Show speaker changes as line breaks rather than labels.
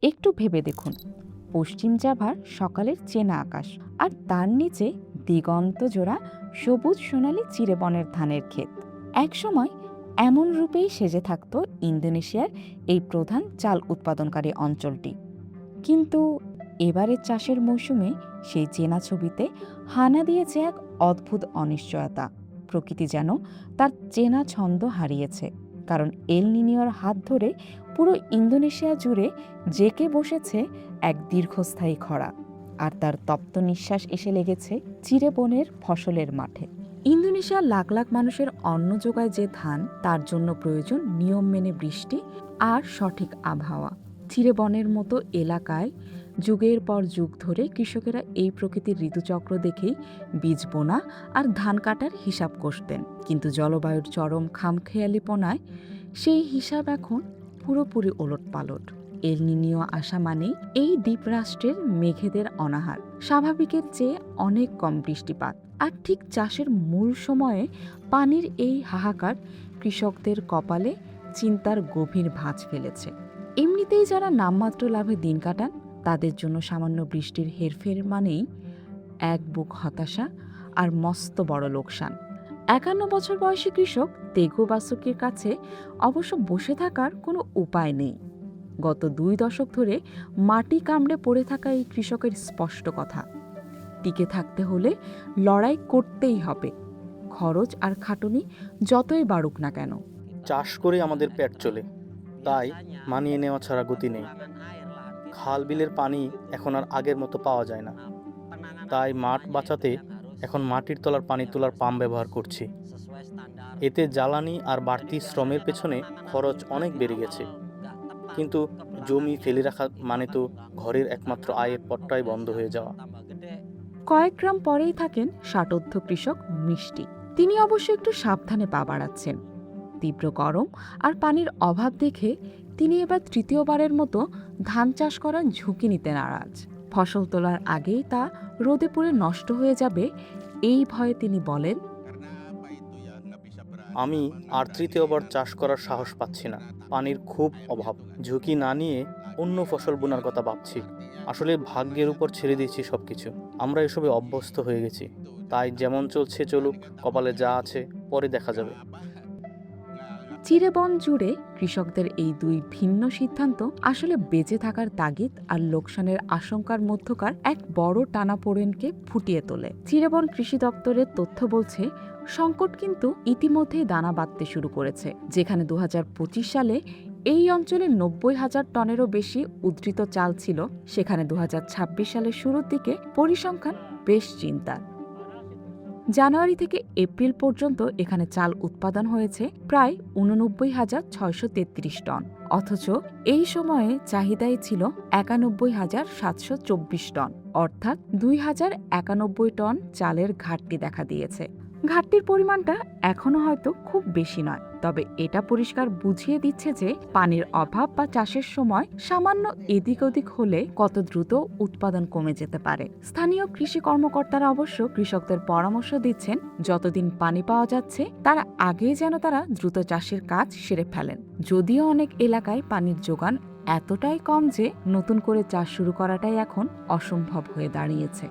একটু ভেবে দেখুন, পশ্চিম জাভার সকালের চেনা আকাশ, আর তার নিচে দিগন্ত জোড়া সবুজ সোনালি চিরেবনের ধানের ক্ষেত। একসময় এমন রূপেই সেজে থাকত ইন্দোনেশিয়ার এই প্রধান চাল উৎপাদনকারী অঞ্চলটি। কিন্তু এবারের চাষের মৌসুমে সেই চেনা ছবিতে হানা দিয়েছে এক অদ্ভুত অনিশ্চয়তা। প্রকৃতি যেন তার চেনা ছন্দ হারিয়েছে, কারণ এল নিনিওর হাত ধরে পুরো ইন্দোনেশিয়া জুড়ে জেঁকে বসেছে এক দীর্ঘস্থায়ী খরা, আর তার তপ্ত নিঃশ্বাস এসে লেগেছে চিরেবনের ফসলের মাঠে। ইন্দোনেশিয়ার লাখ লাখ মানুষের অন্ন যোগায় যে ধান, তার জন্য প্রয়োজন নিয়ম মেনে বৃষ্টি আর সঠিক আবহাওয়া। চিরেবনের মতো এলাকায় যুগের পর যুগ ধরে কৃষকেরা এই প্রকৃতির ঋতুচক্র দেখেই বীজ বোনা আর ধান কাটার হিসাব কষতেন। কিন্তু জলবায়ুর চরম খামখেয়ালিপনায় সেই হিসাব এখন পুরোপুরি ওলটপালট। এল নিনিও আসা মানেই এই দ্বীপরাষ্ট্রের মেঘেদের অনাহার, স্বাভাবিকের চেয়ে অনেক কম বৃষ্টিপাত, আর ঠিক চাষের মূল সময়ে পানির এই হাহাকার কৃষকদের কপালে চিন্তার গভীর ভাঁজ ফেলেছে। এমনিতেই যারা নামমাত্র লাভে দিন কাটান, তাদের জন্য সামান্য বৃষ্টির হেরফের মানেই এক বুক হতাশা আর মস্ত বড় লোকসান। ৫১ বছর বয়সী কৃষক তেগো বাসুকির কাছে অবশ্য বসে থাকার কোনো উপায় নেই। গত ২ দশক ধরে মাটি কামড়ে পড়ে থাকা এই কৃষকের স্পষ্ট কথা, টিকে থাকতে হলে লড়াই করতেই হবে, খরচ আর খাটুনি যতই বাড়ুক না কেন।
চাষ করে আমাদের পেট চলে, তাই মানিয়ে নেওয়া ছাড়া গতি নেই। খাল বিলের পানি এখন আর আগের মতো পাওয়া যায় না, তাই মাঠ বাঁচাতে এখন মাটির তলার পানি তোলার পাম্প ব্যবহার করছি। এতে জ্বালানি আর বাড়তি শ্রমের পেছনে খরচ অনেক বেড়ে গেছে, কিন্তু জমি ফেলে রাখা মানে তো ঘরের একমাত্র আয়ের পথটাই বন্ধ হয়ে যাওয়া।
কয়েক গ্রাম পরেই থাকেন ষাটোর্ধ্ব কৃষক মিষ্টি। তিনি অবশ্য একটু সাবধানে পা বাড়াচ্ছেন। তীব্র গরম আর পানির অভাব দেখে তিনি এবার তৃতীয়বারের মতো ধান চাষ করার ঝুঁকি নিতে নারাজ। ফসল তোলার আগেই তা রোদে পুড়ে নষ্ট হয়ে যাবে, এই ভয়ে তিনি বলেন,
আমি আর তৃতীয়বার চাষ করার সাহস পাচ্ছি না। পানির খুব অভাব, ঝুঁকি না নিয়ে অন্য ফসল বোনার কথা ভাবছি। আসলে ভাগ্যের উপর ছেড়ে দিয়েছি সবকিছু। আমরা এসবে অভ্যস্ত হয়ে গেছি, তাই যেমন চলছে চলুক, কপালে যা আছে পরে দেখা যাবে।
চিরেবন জুড়ে কৃষকদের এই দুই ভিন্ন সিদ্ধান্ত আসলে বেঁচে থাকার তাগিদ আর লোকসানের আশঙ্কার মধ্যকার এক বড় টানাপোড়েনকে ফুটিয়ে তোলে। চিরেবন কৃষি দপ্তরের তথ্য বলছে, সংকট কিন্তু ইতিমধ্যেই দানা বাঁধতে শুরু করেছে। যেখানে ২০২৫ সালে এই অঞ্চলে ৯০,০০০ টনেরও বেশি উদ্ধৃত চাল ছিল, সেখানে ২০২৬ সালের শুরুর দিকে পরিসংখ্যান বেশ চিন্তার। জানুয়ারি থেকে এপ্রিল পর্যন্ত এখানে চাল উৎপাদন হয়েছে প্রায় ৮৯,৬৩৩ টন, অথচ এই সময়ে চাহিদাই ছিল ৯১,৭২৪ টন, অর্থাৎ ২,০৯১ টন চালের ঘাটতি দেখা দিয়েছে। ঘাটতির পরিমাণটা এখনো হয়তো খুব বেশি নয়, তবে এটা পরিষ্কার বুঝিয়ে দিচ্ছে যে পানির অভাব বা চাষের সময় সামান্য এদিক ওদিক হলে কত দ্রুত উৎপাদন কমে যেতে পারে। স্থানীয় কৃষি কর্মকর্তারা অবশ্য কৃষকদের পরামর্শ দিচ্ছেন, যতদিন পানি পাওয়া যাচ্ছে তার আগেই যেন তারা দ্রুত চাষের কাজ সেরে ফেলেন। যদিও অনেক এলাকায় পানির যোগান এতটাই কম যে নতুন করে চাষ শুরু করাটাই এখন অসম্ভব হয়ে দাঁড়িয়েছে।